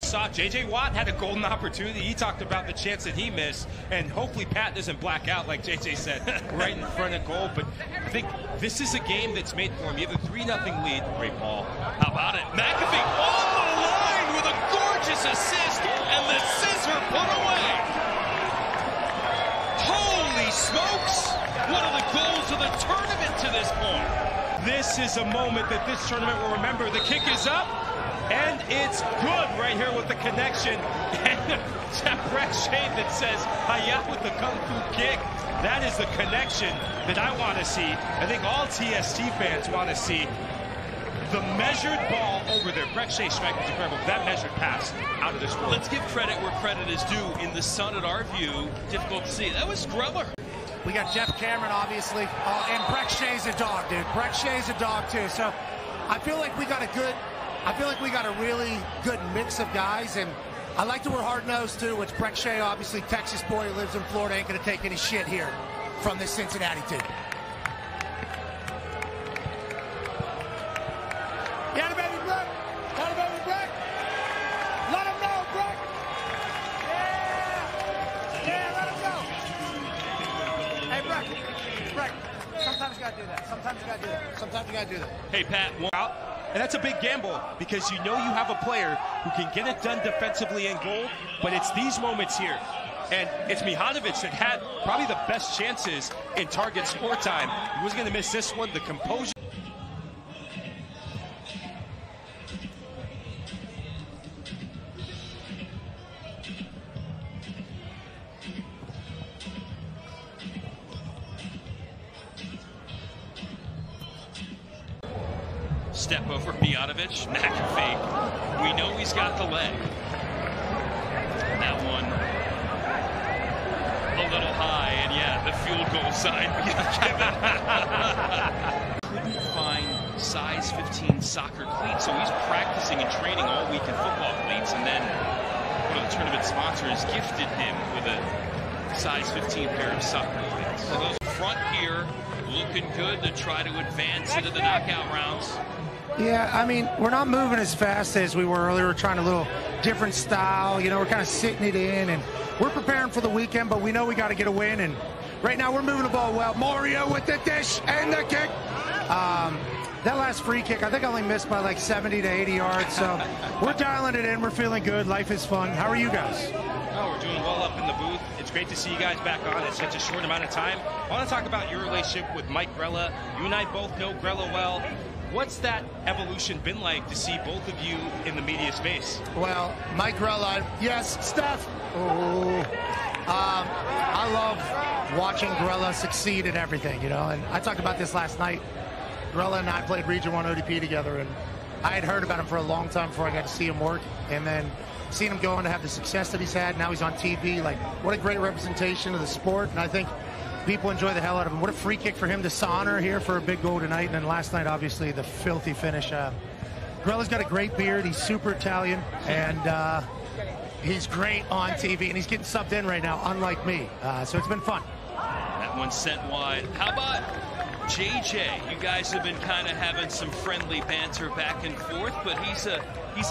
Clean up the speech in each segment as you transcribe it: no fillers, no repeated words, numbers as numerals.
Saw J.J. Watt had a golden opportunity. He talked about the chance that he missed, and hopefully Pat doesn't black out like J.J. said, right in front of goal. But I think this is a game that's made for him. You have a 3-0 lead. Great ball. How about it? McAfee on the line with a gorgeous assist, and the scissor put away. Holy smokes! One of the goals of the tournament to this point. This is a moment that this tournament will remember. The kick is up. And it's good right here with the connection. And that Brett Shade that says, "Hiya" with the kung fu kick. That is the connection that I want to see. I think all TST fans want to see the measured ball over there. Brett Shade's strike was incredible. That measured pass out of this world. Let's give credit where credit is due. In the sun, at our view, difficult to see. That was Greller. We got Jeff Cameron, obviously. And Brett Shade's a dog, dude. Brett Shade's a dog, too. So I feel like we got a really good mix of guys, and I like that we're hard-nosed, too, which Brett Shea, obviously, Texas boy who lives in Florida, ain't going to take any shit here from this Cincinnati team. Get him, baby, Brett! Get him, baby, Brett! Let him know, Brett! Yeah! Yeah, let him know! Hey, Brett, sometimes you got to do that. Sometimes you got to do that. Sometimes you got to do that. Hey, Pat. And that's a big gamble because you know you have a player who can get it done defensively in goal, but it's these moments here. And it's Mihanovic that had probably the best chances in target score time. He wasn't going to miss this one. The composure. Step over Mijanovic, McAfee. We know he's got the leg. That one a little high, and yeah, the field goal sign couldn't find size 15 soccer cleats, so he's practicing and training all week in football cleats, and then one of the tournament sponsors gifted him with a size 15 pair of soccer cleats. So those front here looking good to try to advance into the knockout rounds. Yeah, I mean, we're not moving as fast as we were earlier. We're trying a little different style. You know, we're kind of sitting it in, and we're preparing for the weekend, but we know we got to get a win. And right now, we're moving the ball well. Mario with the dish and the kick. That last free kick, I think I only missed by like 70 to 80 yards. So we're dialing it in. We're feeling good. Life is fun. How are you guys? Oh, we're doing well up in the booth. It's great to see you guys back on in such a short amount of time. I want to talk about your relationship with Mike Grella. You and I both know Grella well. What's that evolution been like to see both of you in the media space? Well, Mike Grella, yes, Steph. Oh, I love watching Grella succeed in everything, you know. And I talked about this last night. Grella and I played Region 1 ODP together, and I had heard about him for a long time before I got to see him work. And then seeing him go on to have the success that he's had, now he's on TV. Like, what a great representation of the sport. And I think people enjoy the hell out of him. What a free kick for him to Sonner here for a big goal tonight. And then last night, obviously, the filthy finish. Grella's got a great beard. He's super Italian. And he's great on TV. And he's getting subbed in right now, unlike me. So it's been fun. That one sent wide. How about JJ? You guys have been kind of having some friendly banter back and forth, but he's a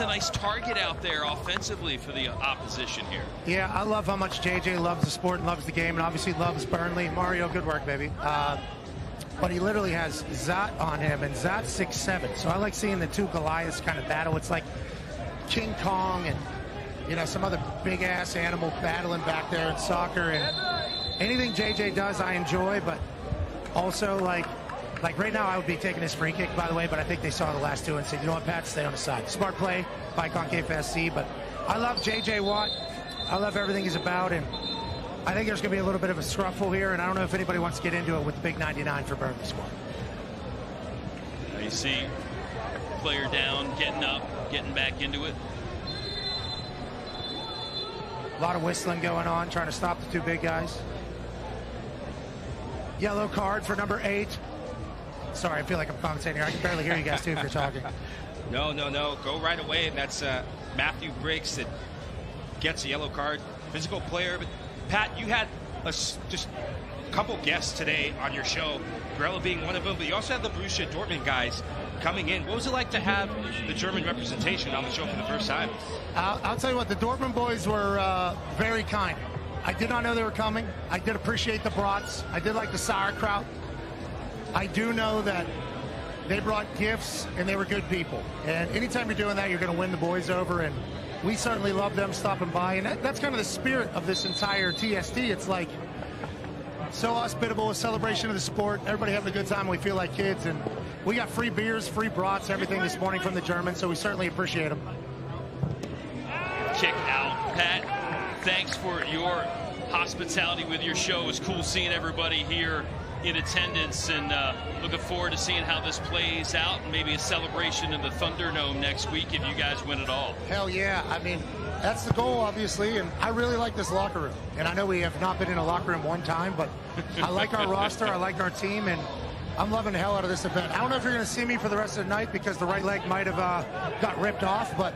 nice target out there offensively for the opposition here. Yeah, I love how much JJ loves the sport and loves the game, and obviously loves Burnley. Mario, good work, baby. But he literally has Zot on him, and Zot's 6'7". So I like seeing the two Goliaths kind of battle. It's like King Kong and, you know, some other big-ass animal battling back there in soccer. And anything JJ does, I enjoy, but also, like right now, I would be taking this free kick, by the way, but I think they saw the last two and said, you know what, Pat, stay on the side. Smart play by Concafa FC, but I love J.J. Watt. I love everything he's about, and I think there's going to be a little bit of a scruffle here, and I don't know if anybody wants to get into it with the big 99 for Burnley squad. Now you see player down, getting up, getting back into it. A lot of whistling going on, trying to stop the two big guys. Yellow card for number 8. Sorry, I feel like I'm commentating here. I can barely hear you guys, too, if you're talking. No. Go right away, and that's Matthew Briggs that gets a yellow card. Physical player. But, Pat, you had just a couple guests today on your show, Grella being one of them, but you also had the Borussia Dortmund guys. coming in. What was it like to have the German representation on the show for the first time? I'll tell you what, the Dortmund boys were very kind. I did not know they were coming. I did appreciate the brats. I did like the sauerkraut. I do know that they brought gifts and they were good people. And anytime you're doing that, you're going to win the boys over. And we certainly love them stopping by. And that's kind of the spirit of this entire TST. It's like so hospitable, a celebration of the sport. Everybody having a good time. We feel like kids. And we got free beers, free brats, everything this morning from the Germans. So we certainly appreciate them. Kick out. Pat, thanks for your hospitality with your show. It was cool seeing everybody here in attendance, and looking forward to seeing how this plays out, and maybe a celebration in the Thunderdome next week if you guys win it all. Hell yeah. I mean, that's the goal, obviously, and I really like this locker room. And I know we have not been in a locker room one time, but I like our roster, I like our team, and I'm loving the hell out of this event. I don't know if you're going to see me for the rest of the night because the right leg might have got ripped off, but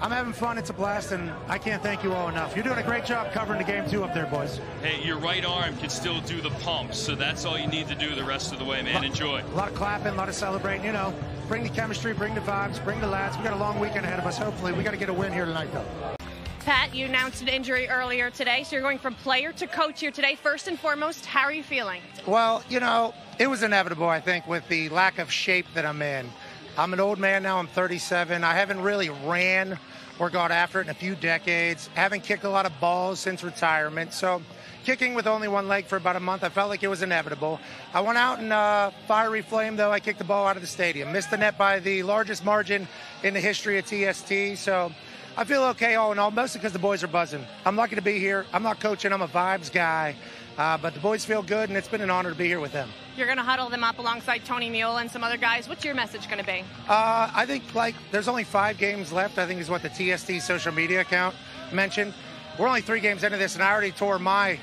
I'm having fun. It's a blast, and I can't thank you all enough. You're doing a great job covering the game, too, up there, boys. Hey, your right arm can still do the pumps, so that's all you need to do the rest of the way, man. Enjoy. A lot of clapping, a lot of celebrating. You know, bring the chemistry, bring the vibes, bring the lads. We got a long weekend ahead of us. Hopefully, we got to get a win here tonight, though. Pat, you announced an injury earlier today, so you're going from player to coach here today. First and foremost, how are you feeling? Well, you know, it was inevitable, I think, with the lack of shape that I'm in. I'm an old man now. I'm 37. I haven't really ran or got after it in a few decades. Haven't kicked a lot of balls since retirement. So kicking with only one leg for about a month, I felt like it was inevitable. I went out in fiery flame, though. I kicked the ball out of the stadium. Missed the net by the largest margin in the history of TST. So I feel okay all in all, mostly because the boys are buzzing. I'm lucky to be here. I'm not coaching. I'm a vibes guy. But the boys feel good, and it's been an honor to be here with them. You're going to huddle them up alongside Tony Miola and some other guys. What's your message going to be? I think, there's only 5 games left, I think is what the TST social media account mentioned. We're only 3 games into this, and I already tore my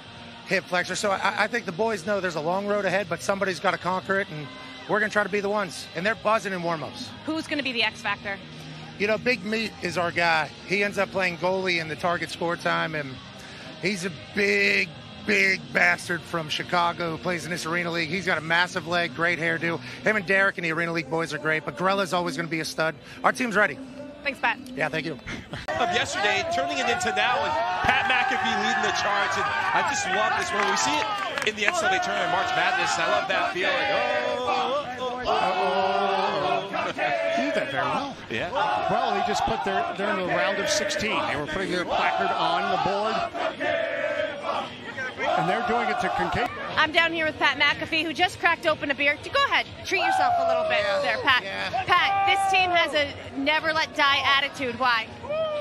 hip flexor. So I think the boys know there's a long road ahead, but somebody's got to conquer it, and we're going to try to be the ones. And they're buzzing in warm-ups. Who's going to be the X factor? You know, Big Meat is our guy. He ends up playing goalie in the target score time, and he's a big bastard from Chicago who plays in this Arena League. He's got a massive leg, great hairdo. Him and Derek and the Arena League boys are great, but Grella's always going to be a stud. Our team's ready. Thanks, Pat. Yeah, thank you. Of yesterday, turning it into now, and Pat McAfee leading the charge, and I just love this when we see it in the NCAA tournament, March Madness. I love that feeling. He did that very well. Yeah. Well, he just put they're in the round of 16. They were putting their placard on the board. And they're doing it to Concafa. I'm down here with Pat McAfee, who just cracked open a beer. Go ahead, treat yourself a little bit there, Pat. Yeah. Pat, this team has a never-let-die attitude. Why?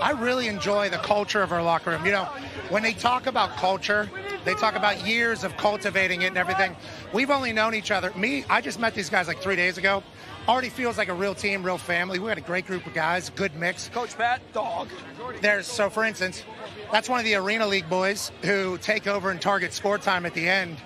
I really enjoy the culture of our locker room. You know, when they talk about culture, they talk about years of cultivating it and everything. We've only known each other. I just met these guys like 3 days ago. Already feels like a real team, real family. We had a great group of guys, good mix. Coach Pat, dog. So for instance, that's one of the Arena League boys who take over and target score time at the end.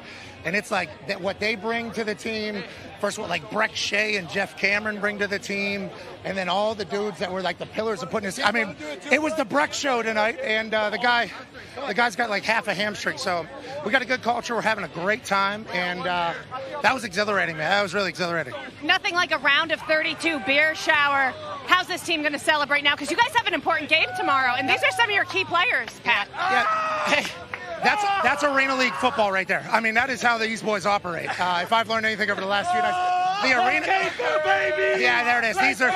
And it's like what they bring to the team. First, what like Breck Shea and Jeff Cameron bring to the team. And then all the dudes that were like the pillars of putting this. I mean, it was the Breck show tonight. And the guy's got like half a hamstring. So we got a good culture. We're having a great time. And that was exhilarating, man. That was really exhilarating. Nothing like a round of 32 beer shower. How's this team going to celebrate now? Because you guys have an important game tomorrow. And these are some of your key players, Pat. Yeah. Hey. That's Arena League football right there. I mean, that is how these boys operate. If I've learned anything over the last few nights, the Arena... Baby. Yeah, there it is. These are...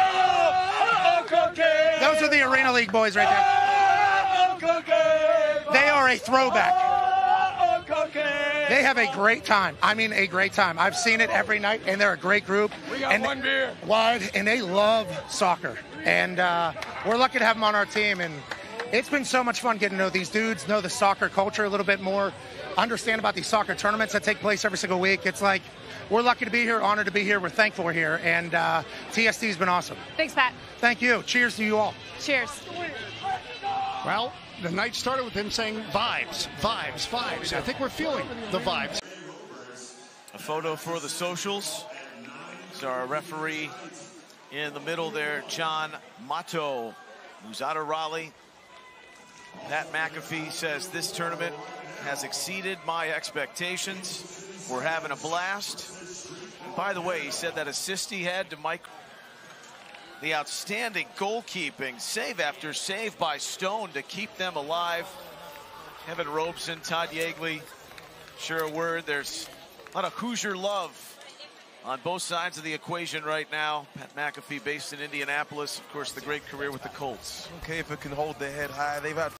Those are the Arena League boys right there. They are a throwback. They have a great time. I mean, a great time. I've seen it every night, and they're a great group. We got one beer. Wide, and they love soccer. And we're lucky to have them on our team, and it's been so much fun getting to know these dudes, know the soccer culture a little bit more, understand about these soccer tournaments that take place every single week. It's like, we're lucky to be here, honored to be here, we're thankful we're here, and TST's been awesome. Thanks, Pat. Thank you. Cheers to you all. Cheers. Well, the night started with him saying vibes, vibes, vibes. I think we're feeling the vibes. A photo for the socials. It's our referee in the middle there, John Motto, who's out of Raleigh. Pat McAfee says this tournament has exceeded my expectations. We're having a blast. And by the way, he said that assist he had to Mike the outstanding goalkeeping, save after save by Stone to keep them alive. Kevin Robeson, Todd Yeagley, sure a word. There's a lot of Hoosier love on both sides of the equation right now. Pat McAfee based in Indianapolis. Of course, the great career with the Colts. Okay, if it can hold their head high. They've had